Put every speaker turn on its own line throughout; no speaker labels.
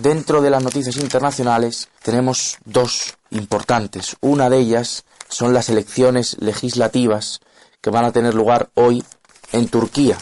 Dentro de las noticias internacionales tenemos dos importantes. Una de ellas son las elecciones legislativas que van a tener lugar hoy en Turquía.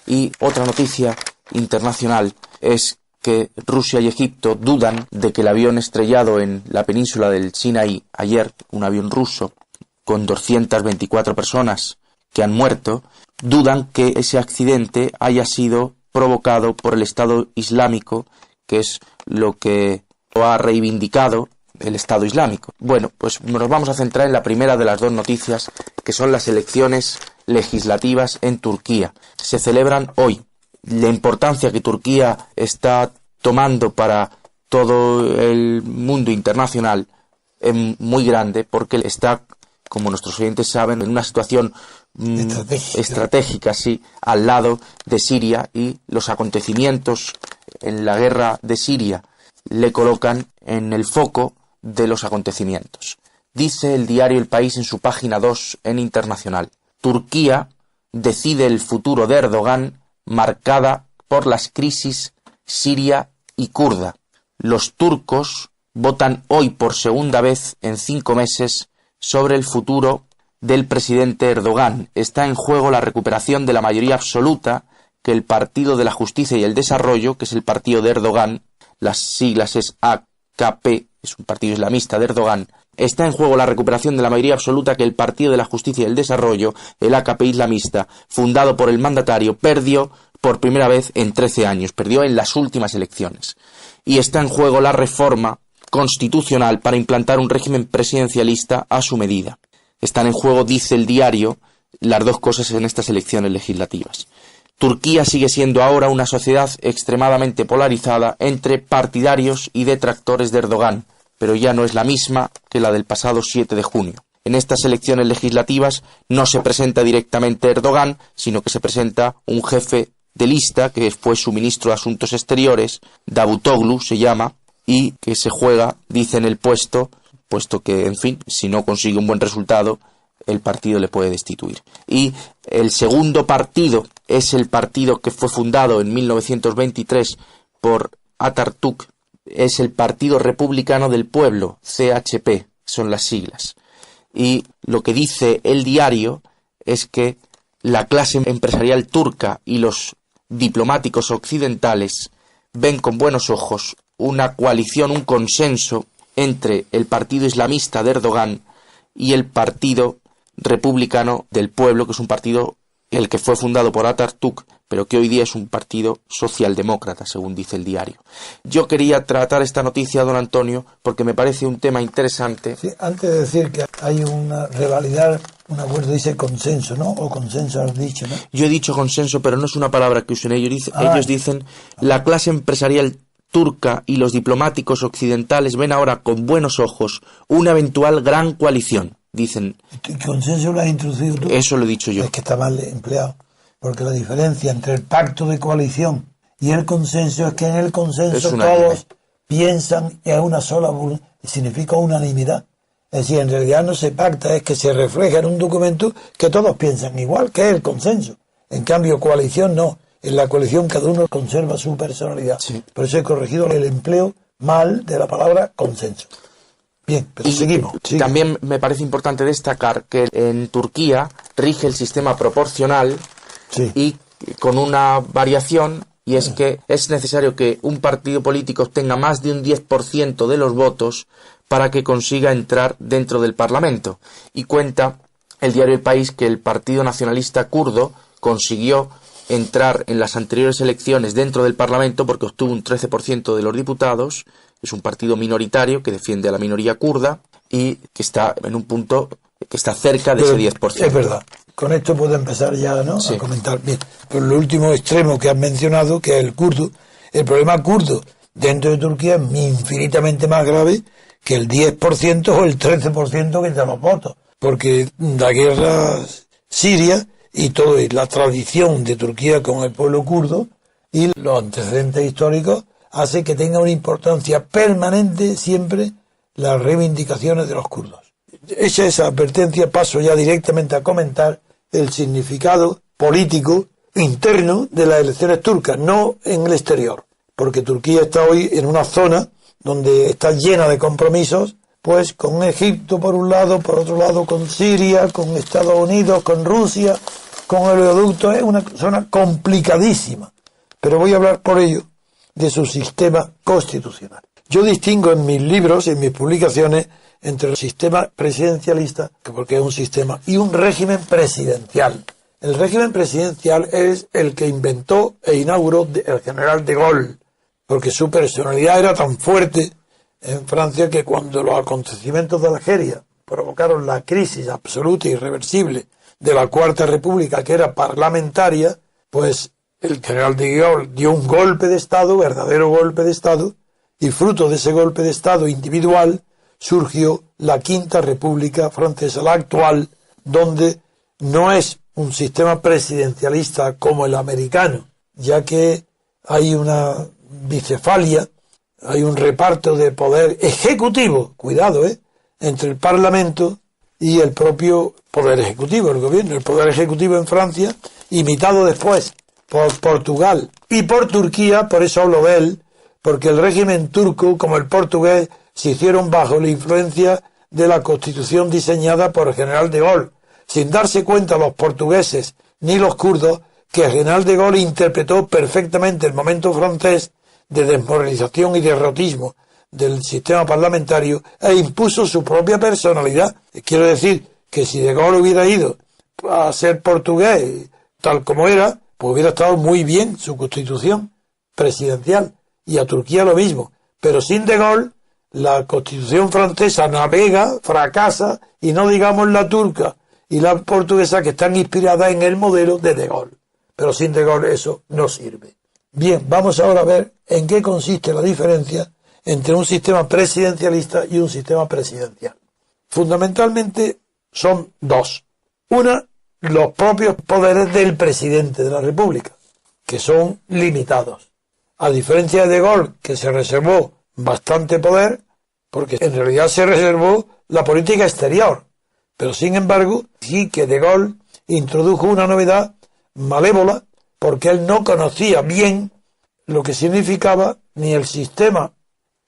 Y otra noticia internacional es que Rusia y Egipto dudan de que el avión estrellado en la península del Sinaí ayer, un avión ruso con 224 personas que han muerto, dudan que ese accidente haya sido provocado por el Estado Islámico, que es lo que lo ha reivindicado el Estado Islámico. Bueno, pues nos vamos a centrar en la primera de las dos noticias, que son las elecciones legislativas en Turquía. Se celebran hoy. La importancia que Turquía está tomando para todo el mundo internacional es muy grande, porque está, como nuestros oyentes saben, en una situación estratégica, sí, al lado de Siria, y los acontecimientos en la guerra de Siria le colocan en el foco de los acontecimientos. Dice el diario El País en su página 2 en Internacional: Turquía decide el futuro de Erdogan, marcada por las crisis siria y kurda. Los turcos votan hoy por segunda vez en 5 meses sobre el futuro del presidente Erdogan. Está en juego la recuperación de la mayoría absoluta que el Partido de la Justicia y el Desarrollo, que es el partido de Erdogan, las siglas es AKP, es un partido islamista de Erdogan. Está en juego la recuperación de la mayoría absoluta que el Partido de la Justicia y el Desarrollo, el AKP islamista, fundado por el mandatario, perdió por primera vez en 13 años, perdió en las últimas elecciones. Y está en juego la reforma constitucional para implantar un régimen presidencialista a su medida. Están en juego, dice el diario, las dos cosas en estas elecciones legislativas. Turquía sigue siendo ahora una sociedad extremadamente polarizada entre partidarios y detractores de Erdogan, pero ya no es la misma que la del pasado 7 de junio. En estas elecciones legislativas no se presenta directamente Erdogan, sino que se presenta un jefe de lista, que fue su ministro de Asuntos Exteriores, Davutoglu se llama, y que se juega, dice, en el puesto que, en fin, si no consigue un buen resultado, el partido le puede destituir. Y el segundo partido es el partido que fue fundado en 1923 por Atatürk, es el Partido Republicano del Pueblo, CHP, son las siglas. Y lo que dice el diario es que la clase empresarial turca y los diplomáticos occidentales ven con buenos ojos una coalición, un consenso entre el partido islamista de Erdogan y el Partido Republicano del Pueblo, que es un partido el que fue fundado por Atatürk, pero que hoy día es un partido socialdemócrata, según dice el diario. Yo quería tratar esta noticia, don Antonio, porque me parece un tema interesante.
Sí, antes de decir que hay una revalidar, un acuerdo, dice consenso, ¿no? O consenso has dicho, ¿no?
Yo he dicho consenso, pero no es una palabra que usen ellos. Ellos dicen, la clase empresarial turca y los diplomáticos occidentales ven ahora con buenos ojos una eventual gran coalición. Dicen.
¿El consenso lo has introducido tú?
Eso lo he dicho yo.
Es que está mal empleado. Porque la diferencia entre el pacto de coalición y el consenso es que en el consenso todos piensan en una sola, significa unanimidad. Es decir, en realidad no se pacta, es que se refleja en un documento que todos piensan igual, que es el consenso. En cambio, coalición no. En la coalición cada uno conserva su personalidad. Sí. Por eso he corregido el empleo mal de la palabra consenso. Bien, pero seguimos.
También me parece importante destacar que en Turquía rige el sistema proporcional, sí, y con una variación, y es que es necesario que un partido político obtenga más de un 10% de los votos para que consiga entrar dentro del Parlamento. Y cuenta el diario El País que el Partido Nacionalista Kurdo consiguió entrar en las anteriores elecciones dentro del Parlamento porque obtuvo un 13% de los diputados. Es un partido minoritario que defiende a la minoría kurda y que está en un punto que está cerca de ese 10%.
Es verdad. Con esto puedo empezar ya, ¿no? Sí. A comentar. Bien. Por el último extremo que has mencionado, que es el kurdo, el problema kurdo dentro de Turquía es infinitamente más grave que el 10% o el 13% que de los votos. Porque la guerra siria y toda la tradición de Turquía con el pueblo kurdo y los antecedentes históricos hace que tenga una importancia permanente siempre las reivindicaciones de los kurdos. Hecha esa advertencia, paso ya directamente a comentar el significado político interno de las elecciones turcas, no en el exterior. porque Turquía está hoy en una zona donde está llena de compromisos, pues con Egipto por un lado, por otro lado con Siria, con Estados Unidos, con Rusia, con el oleoducto. Es una zona complicadísima, pero voy a hablar por ello de su sistema constitucional. Yo distingo en mis libros, en mis publicaciones, entre el sistema presidencialista, porque es un sistema, y un régimen presidencial. El régimen presidencial es el que inventó e inauguró el general de Gaulle, porque su personalidad era tan fuerte en Francia que cuando los acontecimientos de Algeria provocaron la crisis absoluta e irreversible de la Cuarta República, que era parlamentaria, pues el general de Gaulle dio un golpe de Estado, verdadero golpe de Estado, y fruto de ese golpe de Estado individual surgió la Quinta República Francesa, la actual, donde no es un sistema presidencialista como el americano, ya que hay una bicefalia, hay un reparto de poder ejecutivo, cuidado, entre el Parlamento y el propio poder ejecutivo, el gobierno. El poder ejecutivo en Francia, imitado después por Portugal y por Turquía, por eso hablo de él, porque el régimen turco, como el portugués, se hicieron bajo la influencia de la constitución diseñada por el general de Gaulle, sin darse cuenta los portugueses ni los kurdos que el general de Gaulle interpretó perfectamente el momento francés de desmoralización y derrotismo del sistema parlamentario e impuso su propia personalidad. Quiero decir que si de Gaulle hubiera ido a ser portugués tal como era, pues hubiera estado muy bien su constitución presidencial, y a Turquía lo mismo. Pero sin de Gaulle, la constitución francesa navega, fracasa, y no digamos la turca y la portuguesa, que están inspiradas en el modelo de Gaulle. Pero sin de Gaulle eso no sirve. Bien, vamos ahora a ver en qué consiste la diferencia entre un sistema presidencialista y un sistema presidencial. Fundamentalmente son dos. Una, los propios poderes del presidente de la República, que son limitados. A diferencia de Gaulle, que se reservó bastante poder, porque en realidad se reservó la política exterior. Pero sin embargo, sí que de Gaulle introdujo una novedad malévola, porque él no conocía bien lo que significaba ni el sistema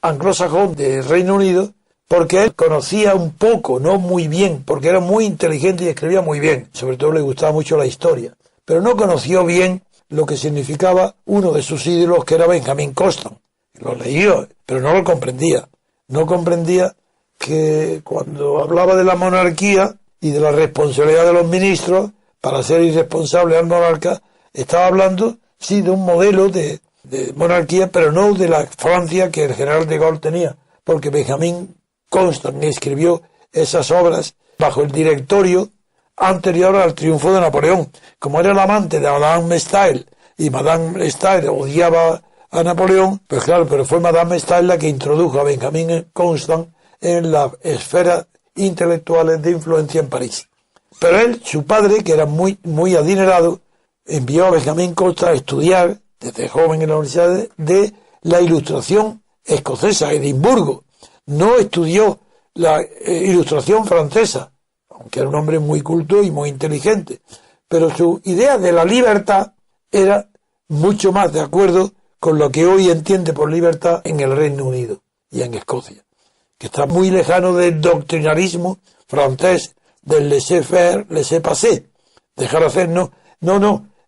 anglosajón del Reino Unido, porque él conocía un poco, no muy bien, porque era muy inteligente y escribía muy bien, sobre todo le gustaba mucho la historia, pero no conoció bien lo que significaba uno de sus ídolos, que era Benjamin Constant. Lo leyó, pero no lo comprendía. No comprendía que cuando hablaba de la monarquía y de la responsabilidad de los ministros para ser irresponsable al monarca, estaba hablando, sí, de un modelo de monarquía, pero no de la Francia que el general de Gaulle tenía, porque Benjamin Constant escribió esas obras bajo el directorio anterior al triunfo de Napoleón. Como era el amante de Madame de Staël, y Madame de Staël odiaba a Napoleón, pues claro, pero fue Madame de Staël la que introdujo a Benjamin Constant en las esferas intelectuales de influencia en París. Pero él, su padre, que era muy adinerado, envió a Benjamin Constant a estudiar desde joven en la Universidad de la Ilustración escocesa, Edimburgo. No estudió la Ilustración francesa, aunque era un hombre muy culto y muy inteligente, pero su idea de la libertad era mucho más de acuerdo con lo que hoy entiende por libertad en el Reino Unido y en Escocia, que está muy lejano del doctrinarismo francés, del laissez-faire, laissez-passer, dejar hacer, no,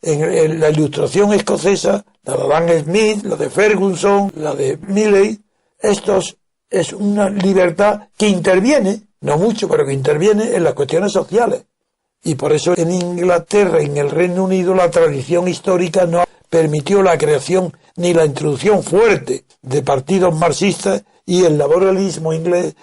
en la Ilustración escocesa, la de Adam Smith, la de Ferguson, la de Milley, estos es una libertad que interviene, no mucho, pero que interviene en las cuestiones sociales. Y por eso en Inglaterra y en el Reino Unido la tradición histórica no permitió la creación ni la introducción fuerte de partidos marxistas, y el laboralismo inglés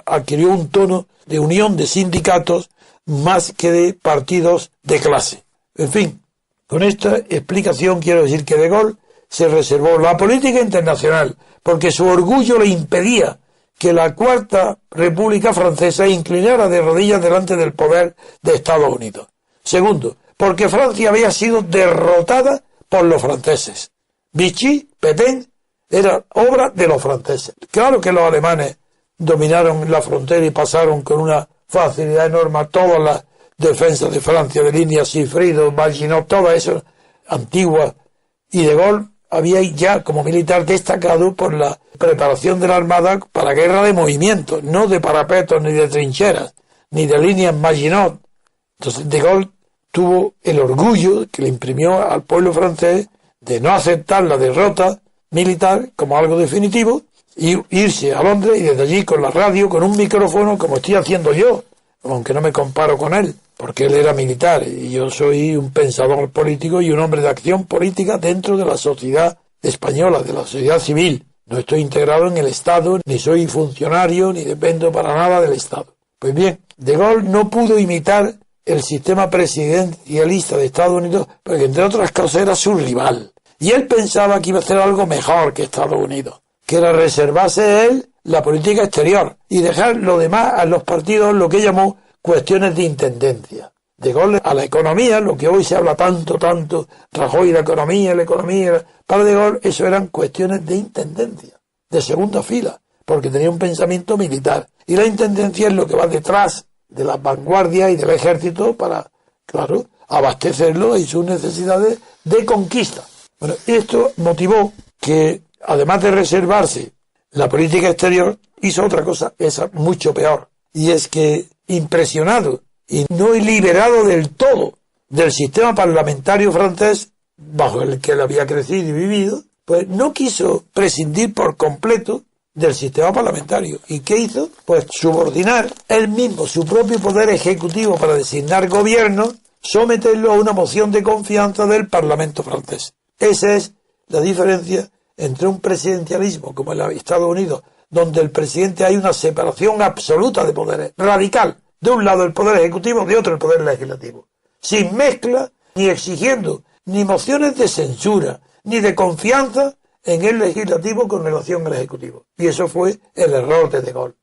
adquirió un tono de unión de sindicatos más que de partidos de clase. En fin, con esta explicación quiero decir que de Gaulle se reservó la política internacional porque su orgullo le impedía que la Cuarta República Francesa inclinara de rodillas delante del poder de Estados Unidos. Segundo, porque Francia había sido derrotada por los franceses. Vichy, Pétain, era obra de los franceses. Claro que los alemanes dominaron la frontera y pasaron con una facilidad enorme todas las defensas de Francia, de línea Sigfrido, Maginot, todas esas antiguas, y de Gaulle había ya como militar destacado por la preparación de la Armada para guerra de movimiento, no de parapetos ni de trincheras, ni de líneas Maginot. Entonces de Gaulle tuvo el orgullo que le imprimió al pueblo francés de no aceptar la derrota militar como algo definitivo y irse a Londres y desde allí con la radio, con un micrófono, como estoy haciendo yo, aunque no me comparo con él, porque él era militar y yo soy un pensador político y un hombre de acción política dentro de la sociedad española, de la sociedad civil. No estoy integrado en el Estado, ni soy funcionario, ni dependo para nada del Estado. Pues bien, de Gaulle no pudo imitar el sistema presidencialista de Estados Unidos, porque entre otras cosas era su rival. Y él pensaba que iba a hacer algo mejor que Estados Unidos, que era reservarse él la política exterior y dejar lo demás a los partidos, lo que llamó cuestiones de intendencia. De Gaulle a la economía, lo que hoy se habla tanto, Rajoy, la economía, para De Gaulle eso eran cuestiones de intendencia, de segunda fila, porque tenía un pensamiento militar. Y la intendencia es lo que va detrás de las vanguardias y del ejército para, claro, abastecerlo y sus necesidades de conquista. Bueno, esto motivó que, además de reservarse la política exterior, hizo otra cosa, esa mucho peor, y es que, impresionado y no liberado del todo del sistema parlamentario francés, bajo el que él había crecido y vivido, pues no quiso prescindir por completo del sistema parlamentario. ¿Y qué hizo? Pues subordinar él mismo su propio poder ejecutivo para designar gobierno, someterlo a una moción de confianza del Parlamento francés. Esa es la diferencia entre un presidencialismo como el de Estados Unidos, donde el presidente hay una separación absoluta de poderes, radical. De un lado el poder ejecutivo, de otro el poder legislativo. Sin mezcla, ni exigiendo, ni mociones de censura, ni de confianza en el legislativo con relación al ejecutivo. Y eso fue el error de Gaulle,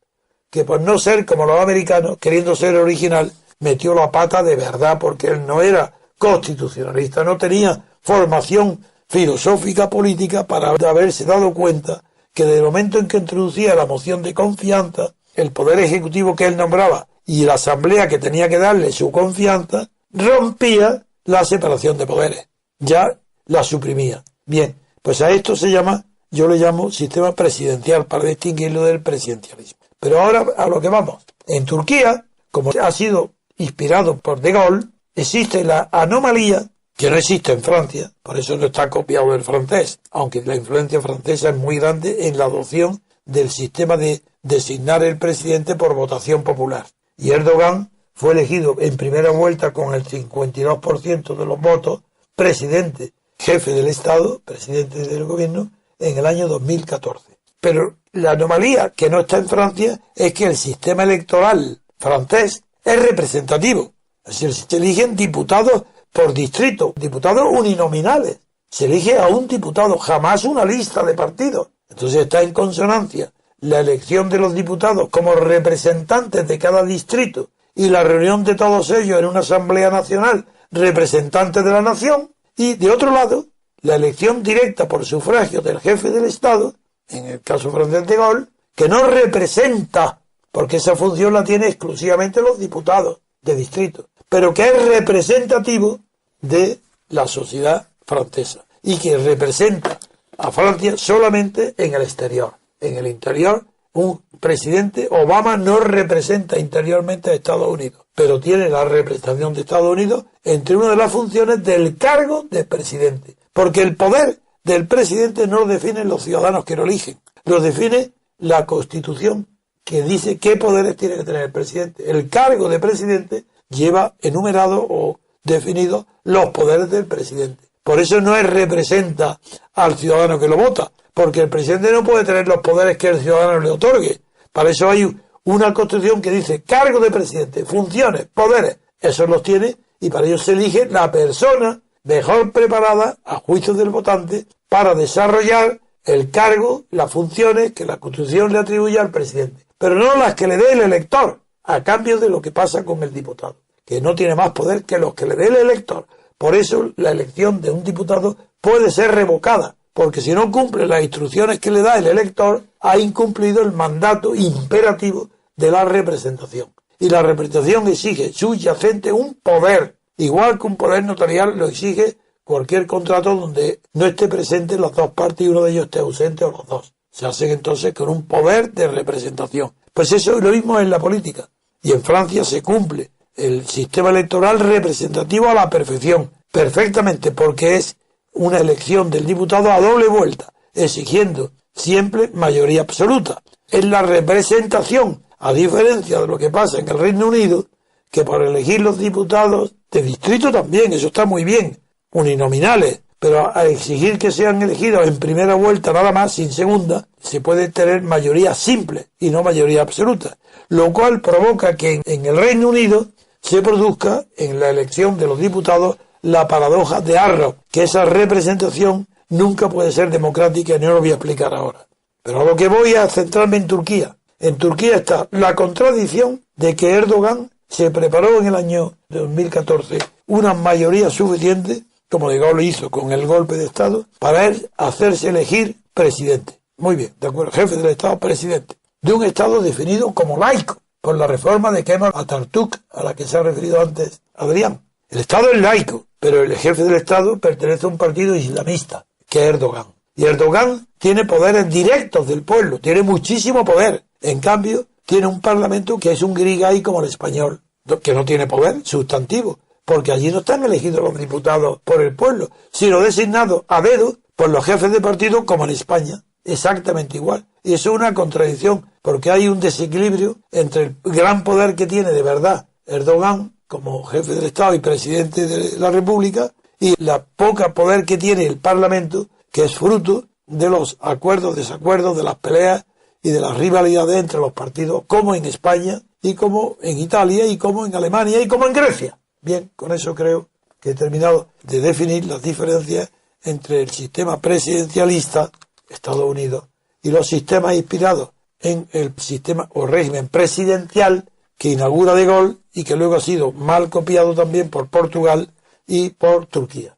que por no ser como los americanos, queriendo ser original, metió la pata de verdad, porque él no era constitucionalista, no tenía formación filosófica política para haberse dado cuenta que desde el momento en que introducía la moción de confianza, el poder ejecutivo que él nombraba y la asamblea que tenía que darle su confianza, rompía la separación de poderes, ya la suprimía. Bien, pues a esto se llama, yo le llamo sistema presidencial para distinguirlo del presidencialismo. Pero ahora a lo que vamos. En Turquía, como ha sido inspirado por De Gaulle, existe la anomalía que no existe en Francia, por eso no está copiado del francés, aunque la influencia francesa es muy grande en la adopción del sistema de designar el presidente por votación popular. Y Erdogan fue elegido en primera vuelta con el 52% de los votos, presidente, jefe del Estado, presidente del gobierno, en el año 2014. Pero la anomalía que no está en Francia es que el sistema electoral francés es representativo. Es decir, se eligen diputados por distrito, diputados uninominales. Se elige a un diputado, jamás una lista de partidos. Entonces está en consonancia la elección de los diputados como representantes de cada distrito y la reunión de todos ellos en una asamblea nacional, representantes de la nación, y de otro lado, la elección directa por sufragio del jefe del Estado, en el caso francés de Gaulle, que no representa, porque esa función la tienen exclusivamente los diputados de distrito, pero que es representativo de la sociedad francesa y que representa a Francia solamente en el exterior. En el interior, un presidente, Obama, no representa interiormente a Estados Unidos, pero tiene la representación de Estados Unidos entre una de las funciones del cargo de presidente, porque el poder del presidente no lo definen los ciudadanos que lo eligen, lo define la Constitución, que dice qué poderes tiene que tener el presidente. El cargo de presidente lleva enumerado o definido los poderes del presidente. Por eso no representa al ciudadano que lo vota, porque el presidente no puede tener los poderes que el ciudadano le otorgue. Para eso hay una Constitución que dice cargo de presidente, funciones, poderes, esos los tiene, y para ello se elige la persona mejor preparada, a juicio del votante, para desarrollar el cargo, las funciones que la Constitución le atribuye al presidente, pero no las que le dé el elector, a cambio de lo que pasa con el diputado, que no tiene más poder que los que le dé el elector. Por eso la elección de un diputado puede ser revocada, porque si no cumple las instrucciones que le da el elector, ha incumplido el mandato imperativo de la representación. Y la representación exige subyacente un poder, igual que un poder notarial lo exige cualquier contrato donde no esté presente las dos partes y uno de ellos esté ausente o los dos. Se hacen entonces con un poder de representación. Pues eso es lo mismo en la política. Y en Francia se cumple el sistema electoral representativo a la perfección, perfectamente, porque es una elección del diputado a doble vuelta, exigiendo siempre mayoría absoluta. Es la representación, a diferencia de lo que pasa en el Reino Unido, que por elegir los diputados de distrito también, eso está muy bien, uninominales, pero a exigir que sean elegidos en primera vuelta nada más, sin segunda, se puede tener mayoría simple y no mayoría absoluta, lo cual provoca que en el Reino Unido se produzca en la elección de los diputados la paradoja de Arrow, que esa representación nunca puede ser democrática y no lo voy a explicar ahora. Pero a lo que voy a centrarme en Turquía. En Turquía está la contradicción de que Erdogan se preparó en el año 2014 una mayoría suficiente, como de Gaulle hizo con el golpe de Estado, para él hacerse elegir presidente. Muy bien, de acuerdo, jefe del Estado, presidente. De un Estado definido como laico, por la reforma de Kemal Atatürk, a la que se ha referido antes Adrián. El Estado es laico, pero el jefe del Estado pertenece a un partido islamista, que es Erdogan. Y Erdogan tiene poderes directos del pueblo, tiene muchísimo poder. En cambio, tiene un parlamento que es un guirigay como el español, que no tiene poder sustantivo, porque allí no están elegidos los diputados por el pueblo, sino designados a dedo por los jefes de partido como en España, exactamente igual. Y eso es una contradicción, porque hay un desequilibrio entre el gran poder que tiene de verdad Erdogan como jefe del Estado y presidente de la República, y la poca poder que tiene el Parlamento, que es fruto de los acuerdos, desacuerdos, de las peleas y de las rivalidades entre los partidos, como en España, y como en Italia, y como en Alemania, y como en Grecia. Bien, con eso creo que he terminado de definir las diferencias entre el sistema presidencialista, Estados Unidos, y los sistemas inspirados en el sistema o régimen presidencial que inaugura De Gaulle y que luego ha sido mal copiado también por Portugal y por Turquía.